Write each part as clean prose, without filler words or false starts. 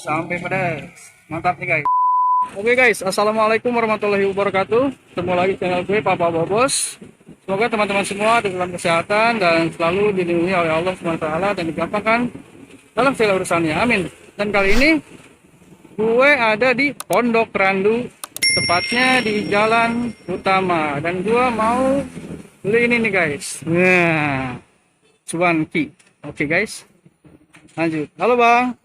sampai pedas. Mantap nih guys. Oke guys, assalamualaikum warahmatullahi wabarakatuh. Ketemu lagi channel gue Papa Bobos. Semoga teman-teman semua dalam kesehatan dan selalu dilindungi oleh Allah SWT dan digampangkan dalam segala urusannya. Amin. Dan kali ini gue ada di Pondok Randu, tepatnya di Jalan Utama. Dan gue mau beli ini nih guys. Nah, cuanki. Oke guys, lanjut. Halo bang.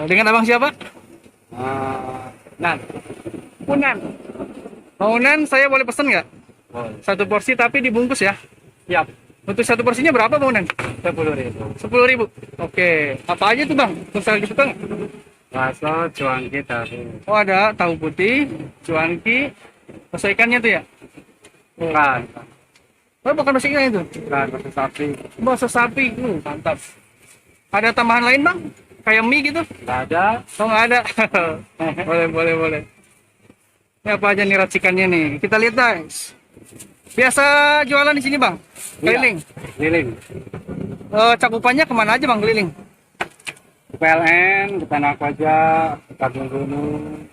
Dengan abang siapa? Nah, Punan. Mau nan, saya boleh pesen nggak? boleh. Satu porsi tapi dibungkus ya. Siap. Untuk satu porsinya berapa bang Nan? 10.000. 10.000. Oke. Apa aja tuh bang? Misal gitu kan? Bakso, cuanki, tahu. Oh ada tahu putih, cuanki, bakso ikannya tuh ya? Bukan. Oh bukan bakso ikan itu? Bukan, bakso sapi. Bakso sapi. Mantap. Ada tambahan lain bang? Kayak mie gitu? Nggak ada. Oh nggak ada. boleh. Ini apa aja nih racikannya nih? Kita lihat guys. Biasa jualan di sini bang? Keliling. Keliling. Cakupannya kemana aja bang keliling? PLN, ke Tanah Koja, ke Kampung Gunung,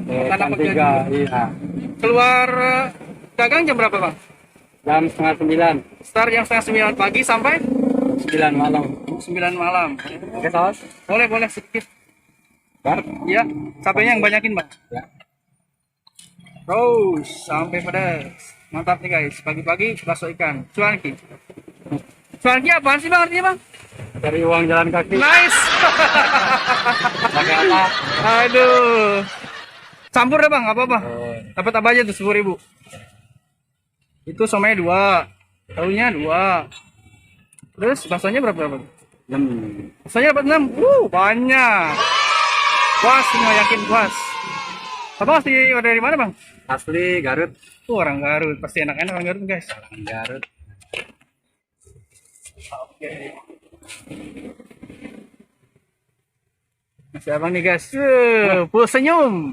Tanah Koja Tiga, iya. Keluar dagang jam berapa bang? Jam setengah 9, Start jam setengah 9 pagi sampai 9 malam. 9 malam. Oke, saus? Boleh sedikit. Bar? Ya, cabenya yang banyakin bang. Ya. Terus sampai pedas. Mantap nih guys. Pagi-pagi bakso ikan. Cuanki. Cuanki apaan sih bang artinya bang? Dari uang jalan kaki. Nice. Pakai apa? Aduh. Campur deh bang, apa-apa. Oh, Dapat apa aja tuh 10.000. Itu somenya 2, tahunya 2. Terus baksonya berapa? Baksonya dapat 6. Banyak. Puas, semua yakin puas. Abang asli dari mana bang? asli Garut. Orang Garut, pasti enak-enak orang Garut guys. Garut. Oke. Masih abang nih guys. Full senyum.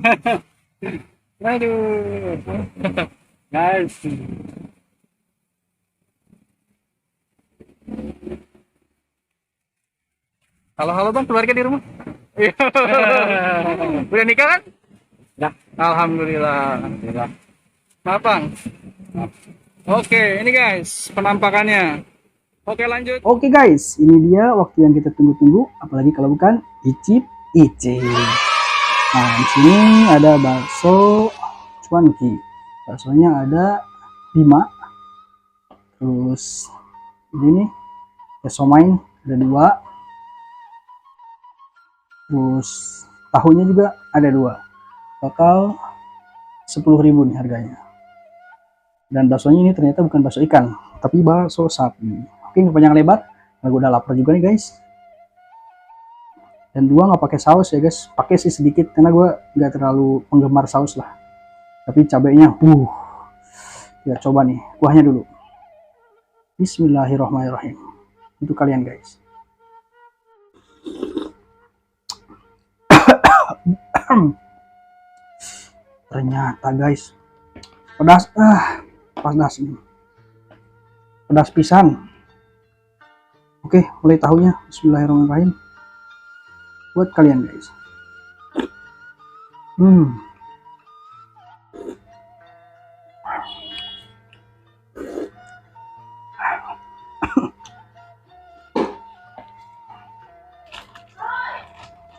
Aduh. Guys, Halo bang, keluarga di rumah. Udah nikah kan? ya. Alhamdulillah. Alhamdulillah. Maaf bang. Oke, ini guys penampakannya. Oke lanjut. Oke guys, ini dia waktu yang kita tunggu-tunggu, apalagi kalau bukan icip icip. Nah, di sini ada bakso cuanki. Baksonya ada 5. Terus ini nih, somai ada 2. Terus tahunya juga ada 2. Total 10.000 nih harganya. Dan baksonya ini ternyata bukan bakso ikan, tapi bakso sapi. Oke, nggak panjang lebar, karena gue udah lapar juga nih guys. Dan 2 nggak pakai saus ya guys, pakai sih sedikit karena gue nggak terlalu penggemar saus lah. Tapi cabenya, ya coba nih, kuahnya dulu. Bismillahirrahmanirrahim. Untuk kalian guys. Ternyata guys, pedas, panas ini, pedas pisan. Oke, mulai tahunya. Bismillahirrahmanirrahim. Buat kalian guys.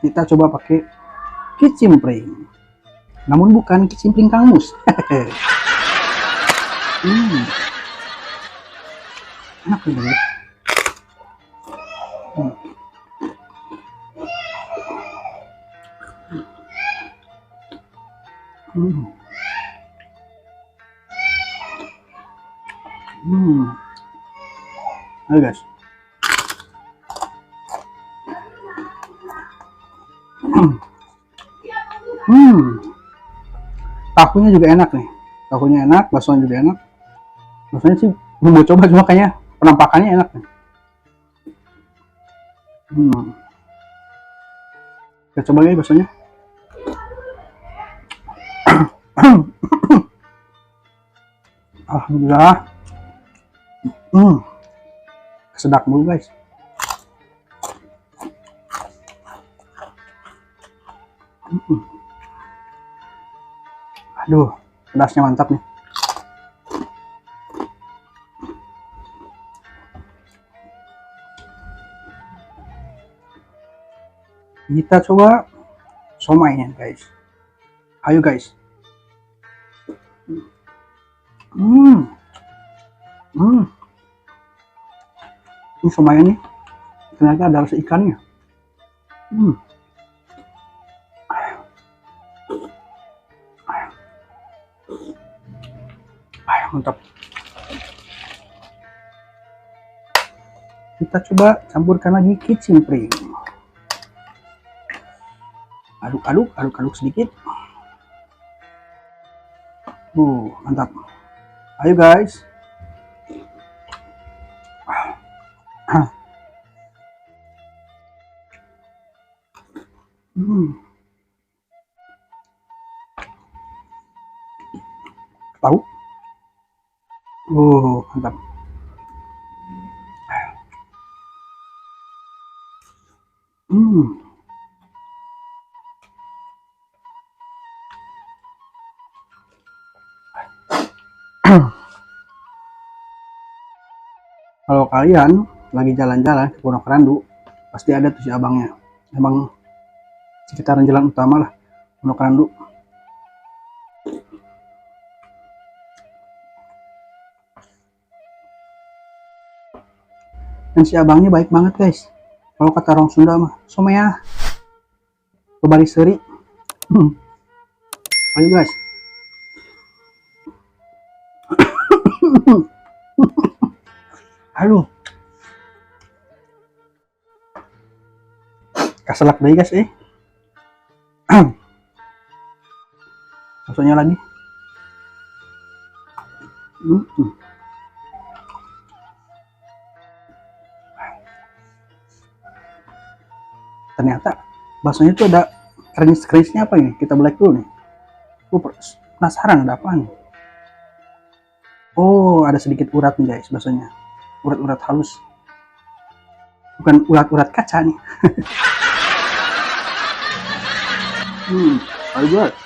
Kita coba pakai kicimpring. Namun bukan kicimpring Kang Mus. Enak nih guys. Ayo guys. Tahunya juga enak nih. Tahunya enak, baksonya juga enak. Baksonya sih belum mau coba, cuma kayaknya penampakannya enak nih. Kita coba lagi baksonya. Alhamdulillah. Kesedak mulu guys. Aduh, pedasnya mantap nih. Kita coba somainya guys. Ayo guys. Hmm. Hmm. Ini somai nih. Ternyata ada rasa ikannya. Hmm. Mantap. Kita coba campurkan lagi kicimpring. Aduk sedikit. Mantap. Ayo guys. Tahu? Mantap. Kalau kalian lagi jalan-jalan ke Pondok Randu, pasti ada tuh si abangnya. Emang sekitaran jalan utama lah Pondok Randu. Dan si abangnya baik banget guys. Kalau kata orang Sunda mah, somea, bebari seri. Ayo guys. Aduh. Kaselak deh guys Maksudnya lagi. Ternyata baksonya tuh ada keris-kerisnya apa ini? Kita belek dulu nih. Gue penasaran ada apaan. Oh, ada sedikit urat nih guys baksonya. Urat-urat halus. Bukan urat-urat kaca nih. Ayo guys.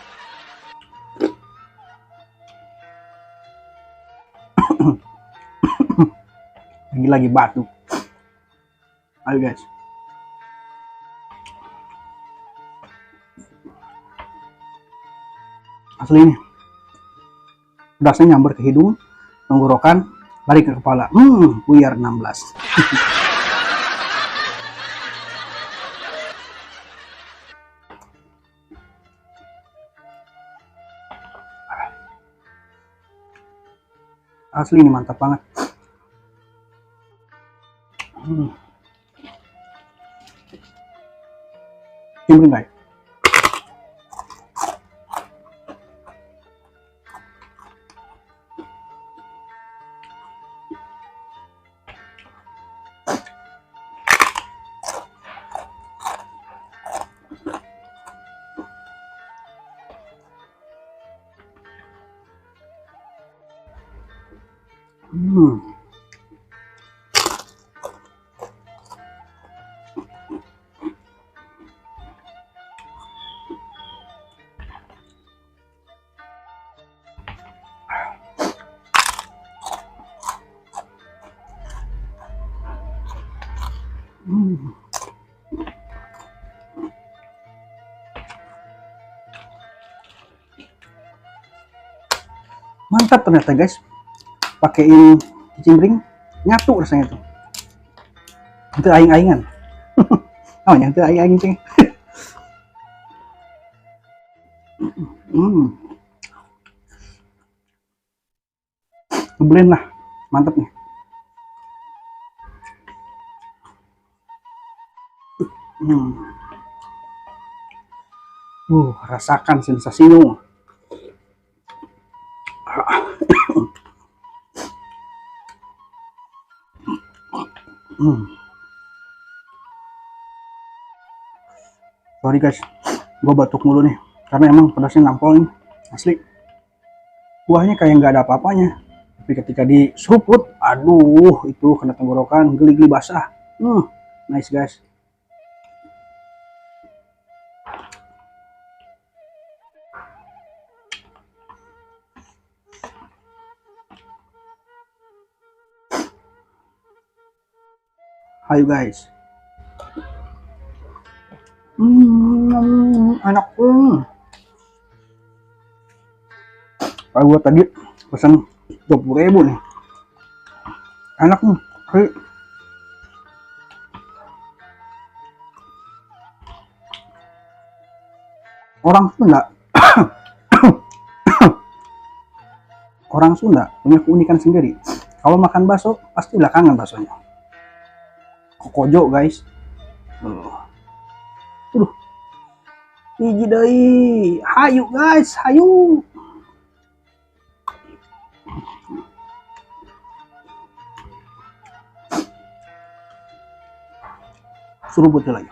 Lagi batuk. Ayo guys. Asli ini. Pedasnya nyamber ke hidung, tenggorokan, balik ke kepala. Buyar 16. Asli ini mantap banget. Cium guys. Mantap ternyata guys. Pakein kicimpring nyatu rasanya tuh. Itu aing-aingan. Oh, yang itu aing-aing cing. Ngeblend lah. Mantap nih. Rasakan sensasinya. Sorry guys, gue batuk mulu nih, karena emang pedasnya nampol nih, asli. Kuahnya kayak nggak ada apa-apanya, tapi ketika diseruput, aduh, itu kena tenggorokan, geli-geli basah. Nice guys. Ayo guys. Enak. Gua tadi pesan 20.000 nih. Enak nih. Ayo. Orang Sunda orang Sunda punya keunikan sendiri. Kalau makan bakso pasti belakangan baksonya. Kokojo guys. Hiji deui. Hayu guys, hayu. Seruput lagi.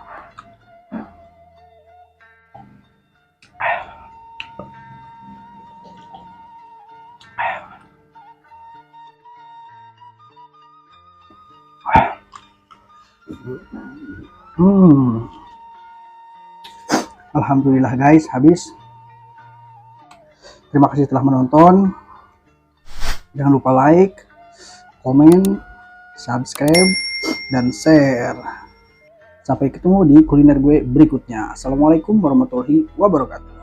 Alhamdulillah guys, habis. Terima kasih telah menonton. Jangan lupa like, komen, subscribe, dan share. Sampai ketemu di kuliner gue berikutnya. Assalamualaikum warahmatullahi wabarakatuh.